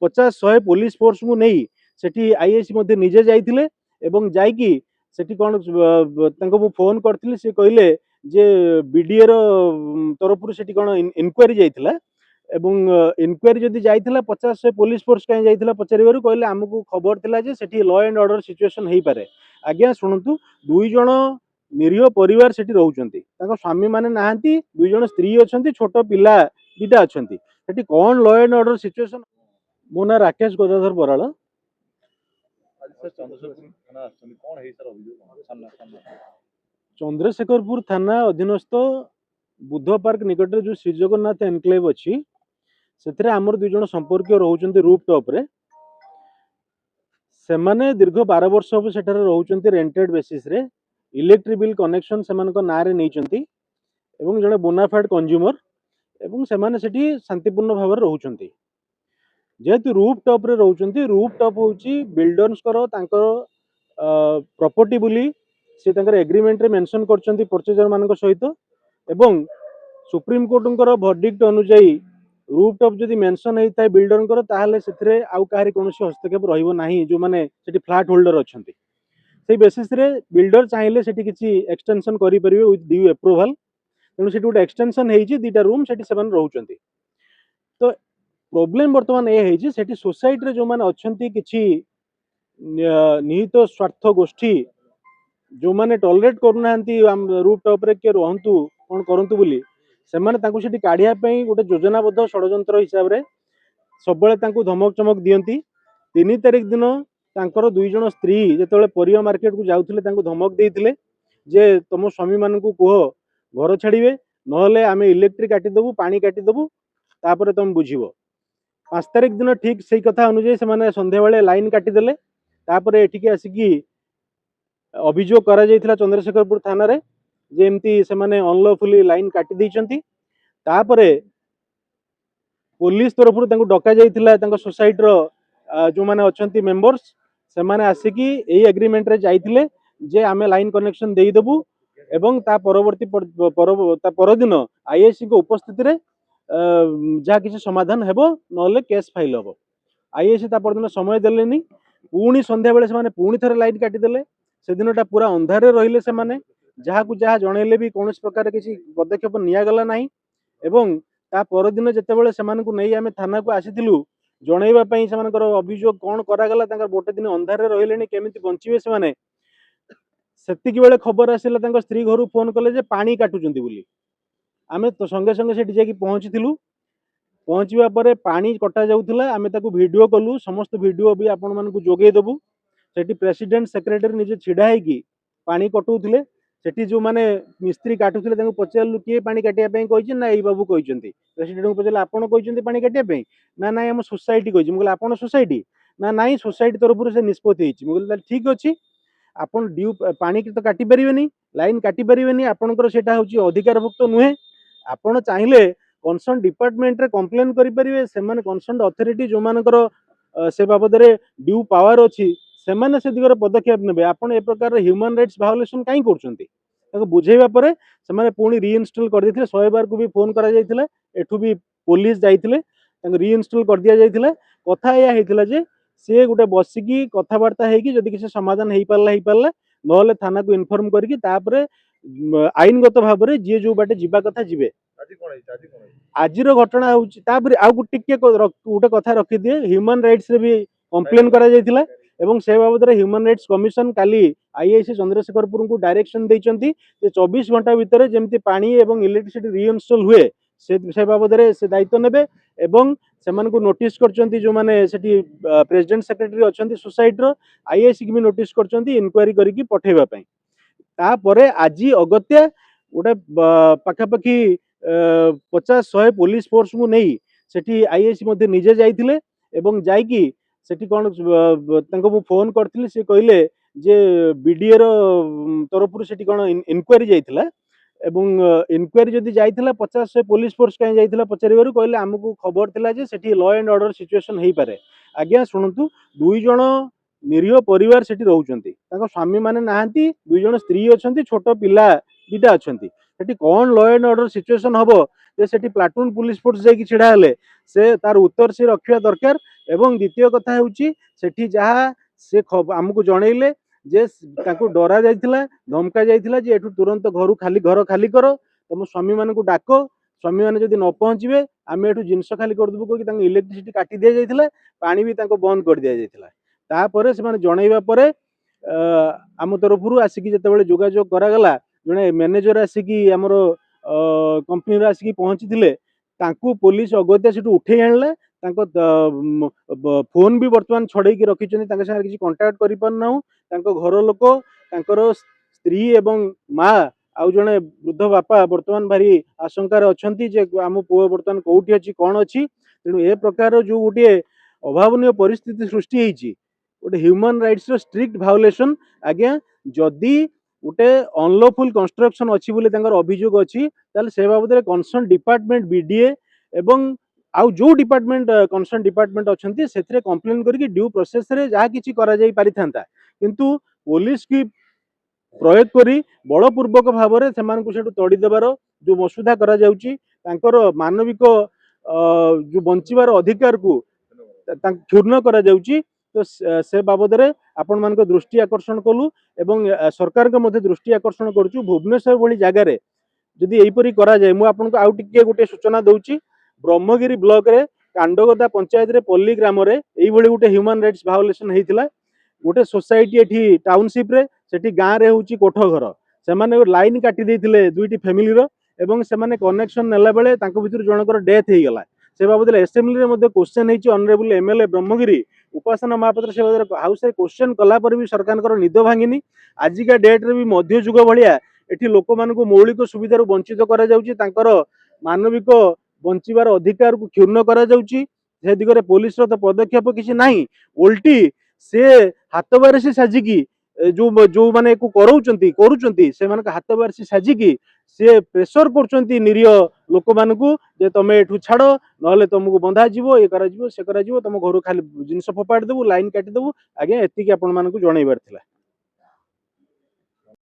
50-100 police force को नहीं सेठी ISC मध्ये निजे जाइथिले एवं जाइकी सेठी कोन तांको मु फोन करथिले से कहले जे बीडीए रो तरफ सेठी कोन इनक्वायरी जाइथिला एवं इनक्वायरी जदि जाइथिला 50-100 पुलिस फोर्स कहीं जाइथिला पचारिबारु कहले हमकु खबर थिला जे सेठी लॉ एंड ऑर्डर सिचुएशन हेई पारे। आज्ञा शुणुतु दुई जण निरीह परिवार सेठी रहउचंती तांको स्वामी माने नाहंती दुई जण स्त्री अछंती छोटो पिला दिटा अछंती सेठी कोन लॉ एंड ऑर्डर सिचुएशन। मो ना राकेश गदाधर बराଳ। चंद्रशेखरपुर थाना अधीनस्थ बुद्ध पार्क निकट जो श्री जगन्नाथ एनक्लेव अच्छी से आमर दुई जन संपर्क रोचंती रूफ टॉप रे सेमाने दीर्घ 12 वर्ष हम सेठारे रोचंती रेंटेड बेसिस रे इलेक्ट्रिक बिल कनेक्शन सेमानक नारे नैचंती एवं जने बोनाफाइड कंज्यूमर एवं सेमाने सेठी शांतिपूर्ण भाव रोचंती जेहेतु रूफ टॉप रे रोचंती रूफ टॉप होची बिल्डर्स करो तांकर प्रॉपर्टी बोली से तांकर एग्रीमेंट रे मेंशन करचंती परचेजर मानक सहित एवं सुप्रीम कोर्टंकर वर्डिक्ट अनुसार रूफ टॉप जदि मेंशन होता है बिल्डर ताहले सेथिरे आउ काहरी कोनोसी हस्तक्षेप रहिबो नाही जो माने सेठी फ्लैट होल्डर अछंती से बेसिस रे बिल्डर चाहिले सेठी किछि एक्सटेंशन करि परिबे विथ ड्यू अप्रूवल तेणु सेठी गोटे एक्सटेंशन हेइछि दीटा रूम सेठी सेमान रहउचंती। तो प्रॉब्लम वर्तमान ए हेइछि सेठी सोसाइटी रे जो माने अछंती किछि निहित स्वार्थ गोष्ठी जो माने टॉलरेट करूनांती रूफ टॉप रे के रहंतु कोन करंतु बोली सेमाने तांको सेठी काढिया पई गोटे योजनाबद्ध षडयंत्र हिसाब रे सबले तांको धमक चमक दियंती। 3 तारिख दिन तांकर दुई जण स्त्री जेतेबेले परिया मार्केट को जाउथिले तांको धमक देइथिले जे तुम स्वामी मानकु कह घर छाड़िबे नहले आमे इलेक्ट्रिक काटी देबु पानी काटी देबु तापर तुम बुझिबो। 5 तारिख दिन ठीक सेही कथा अनुसार से संध्या बेले लाइन काटी देले तापर एठिके आसिकी अभियोग करा जाइथिला चंद्रशेखरपुर थाना रे जे एमती से माने अनलॉफुली लाइन काटी दैचंती तापरे पुलिस तरफ डका जाइथिला तांको सोसाइटी रो जो माने अछंती मेंबर्स से माने आसिकी एई एग्रीमेंट रे जाइथिले जे आमे लाइन कनेक्शन देई देबु एवं ता परवर्ती परदिन आईएससी को उपस्थिति रे जहा किसी समाधान हेबो नहले केस फाइल हेबो। आईएससी ता परदिन समय देलेनी पुणी संध्या बेले से माने पुणी थरे लाइन काटी देले से दिनटा पूरा अंधारे रहिले से माने जहा को जहा जणेले भी कौन प्रकार किसी पदक्षेप निया गला नाही एवं ता परदिन जेतेबेले सेमानकु नै आमे थाना को आसीथिलु जणैबा पई सेमानकर अभियोग कोन करागला तांकर गोटे दिन अंधारे रहिलेनी केमिति बंचिबे से माने सेतिकी बेले खबर आसिला तांकर स्त्री घरु फोन कले जे पानी काटुचंती बोली आमे तो संगे संगे सेठी जाकी पहुंचीथिलु पहुंचीबा परे पानी कटा जाउथिला आमे ताकू वीडियो कलु समस्त वीडियो भी आपण मानकु जोगै देबु सेठी प्रेसिडेंट सेक्रेटरी निजे छिडा है कि पानी कटुथिले सेठी जो माने मिस्त्री काटुथिले तांको पचारलु के पानी काटिया पई कहिछ ना एई बाबू कहिसंती प्रेसिडेंट को पचारले आपण कहिसंती पानी काटिया पई ना ना हम सोसाइटी कहिछ मुगले आपण सोसाइटी ना नाही सोसाइटी तरफ से निष्पत्ति हेछि मुगले ठीक अछि आपण ड्यू पानी तो काटी परिबेनी लाइन काटी परिबेनी आपणकर सेटा होछि अधिकारभुक्त नुहे आपण चाहिले कंसर्न डिपार्टमेंट रे कंप्लेन करि परिबे सेमाने कंसर्न अथॉरिटी जो मानकर से बाबद रे ड्यू पावर अछि सेमाने से दिगरे पदक्षेप नेबे आपण ए प्रकार ह्यूमन राइट्स वायोलेशन काई करछंती ताको बुझेबा परे सेमाने पुनी रीइंस्टॉल कर दिथिले 100 बार को भी फोन करा जायथिले एठू भी पुलिस जायथिले ताको रीइंस्टॉल कर दिया जायथिले कथा या हेतिला जे से गोटे बसिकी कथबार्ता हेकी जदि किसी समाधान हेई पारला नहले थाना को इन्फॉर्म करके तापरे आईनगत भाव में जी जो बाटे जीवा कथा जीवे। आज घटना होची तापरे आ टिके गोटे कथा रखी दिए ह्यूमन राइट्स रे भी कंप्लेन करा जायथिला एवं से बाबद ह्यूमन राइट्स कमिशन काली आईआईसी चंद्रशेखरपुर को डायरेक्शन देइचंती जे 24 घंटा भितर जेमती पानी एवं इलेक्ट्रिसिटी रीइंस्टॉल हुए से बाबद से दायित्व नेबे एवं सेमान को नोटिस करचंती जो माने सेठी प्रेसिडेंट सेक्रेटरी अछंती सोसाइटी रो आईआईसी की भी नोटिस करचंती इंक्वायरी करिकी पठेबा पई तापरे आज अगत्या गोटे पाखापाखी 50-100 पुलिस फोर्स को नहीं सेठी आईआईसी मध्ये निजे जाइथिले एवं जाइकी सेठी कोन तांको मु फोन करथिले से कहले जे बीडीए रो तरफ सेठी कोन इंक्वायरी जाइथिला एवं इंक्वायरी जदि जाइथिला 50-100 पुलिस फोर्स कहीं जाइथिला पचारिबारु कहले हमकु खबर थिला जे सेठी लॉ एंड ऑर्डर सिचुएशन हेई पारे। आज्ञा शुणुतु दुई जण निरीह परिवार सेठी रहउचंती तांको स्वामी माने नाहंती दुई जण स्त्री अछंती छोटो पिला दिटा अछंती सेठी कोन लॉ एंड ऑर्डर सिचुएशन हबो जे सेठी प्लाटून पुलिस फोर्स जाई कि छिडा हले से तार उत्तर से रखिया दरकार एवं द्वितीय कथा ହେଉଛି ସେଠି ଯାହା ସେ ଆମକୁ ଜଣେଇଲେ ଯେ ତାଙ୍କୁ ଡରା ଯାଇଥିଲା, ଧମକା ଯାଇଥିଲା ଯେ ଏଠୁ ତୁରନ୍ତ ଘର ଖାଲି କର, ତମ ସ୍ୱାମୀ ମାନଙ୍କୁ ଡାକ, ସ୍ୱାମୀ ମାନେ ଯଦି ନ ପହଞ୍ଚିବେ ଆମେ ଏଠୁ ଜିନିଷ ଖାଲି କରିଦେବୁ କହିକି ତାଙ୍କୁ ଇଲେକ୍ଟ୍ରିସିଟି କାଟି ଦିଆଯାଇଥିଲା, ପାଣି ବି ତାଙ୍କୁ ବନ୍ଦ କରିଦିଆଯାଇଥିଲା। ତାପରେ ସେମାନେ ଜଣେଇବା ପରେ ଆମ ତରଫରୁ ଆସିକି ଯେତେବେଳେ ଯୋଗାଯୋଗ କରାଗଲା, ଜଣେ ମ୍ୟାନେଜର ଆସିକି ଆମର कंपनी आसिक पहुंची तांकू पुलिस अगत्या से उठे आणला, फोन भी बर्तमान छड़े रखी किसी कंटाक्ट कर घर लोक स्त्री एवं माँ आउ जड़े वृद्ध बापा बर्तमान भारी आशंकार अच्छा आम पुओ बर्तमान कौटी अच्छी कौन अच्छी। तेणु ए प्रकार जो गोटे अभावन परिस्थिति सृष्टि होती गोटे ह्यूमन राइट्स स्ट्रिक्ट भायोलेसन आज्ञा जदि गोटे अनलॉफुल कंस्ट्रक्शन अच्छी बोले अभियोग अच्छी से बाबद कंसर्न डिपार्टमेंट बीडीए एवं आउ जो डिपार्टमेंट कंसर्न डिपार्टमेंट अच्छी से कंप्लेन करके ड्यू प्रोसेस रे जहाँ किसी करा जाई पारि थांता, किंतु पुलिस की प्रयोग करी बलपूर्वक भाव से तड़ी देवार जो मसुदा करा जाउची तांकर मानविक जो बंचिबार अधिकार को क्षुण्ण करा जाउची। तो से बाबद रे आपण मान दृष्टि आकर्षण कलु एवं सरकार के मध्य दृष्टि आकर्षण करूँ भुवनेश्वर भली जगार जदि यहीपरी करा जाए। मुझे आपको आउ टिके गोटे सूचना दूची, ब्रह्मगिरी ब्लॉक रे कांडगदा पंचायत रे पल्ली ग्राम रे एई भली गोटे ह्यूमन राइट्स भायोलेसन हेतिला। गोटे सोसाइटी एठी टाउनशिप रे सेठी गाँ रे होची कोठ घर से लाइन काटी देथिले दुईटी फैमिली रो एवं से कनेक्शन नेला बेले तांको भितर जनकर डेथ हो गला। से बाबद असेंबली रे मध्ये क्वेश्चन हेची ऑनरेबल एमएलए ब्रह्मगिरी उपासना महापात्र से हाउस रे क्वेश्चन कला पर भी सरकार निद भांगिनी। आजिका डेट रे भी मध्य जुग भलिया एठी लोक मानकु मौलिक सुविधार वंचित करा जाउची, तांकर मानविक बंचिबार अधिकार को क्षुण्ण करा जाउची। से दिगरे पुलिस रो तो पदक्षेप किसी नाही, उल्टी से हाथ बारिशी साजिकी जो जो माने को करूचंती से मानक हाथ बारिशी साजिकी से प्रेशर करचंती निरीह लोक मानकु जे तमे एठू छाड़ नहले तुमको बंधा जीवो ये करा जीवो से करा जीवो तुम घर खाली जिनस फोपाड़ी देबू लाइन काटी देबू। आज्ञा एतिकी आपण मानकु जणैबार थिला।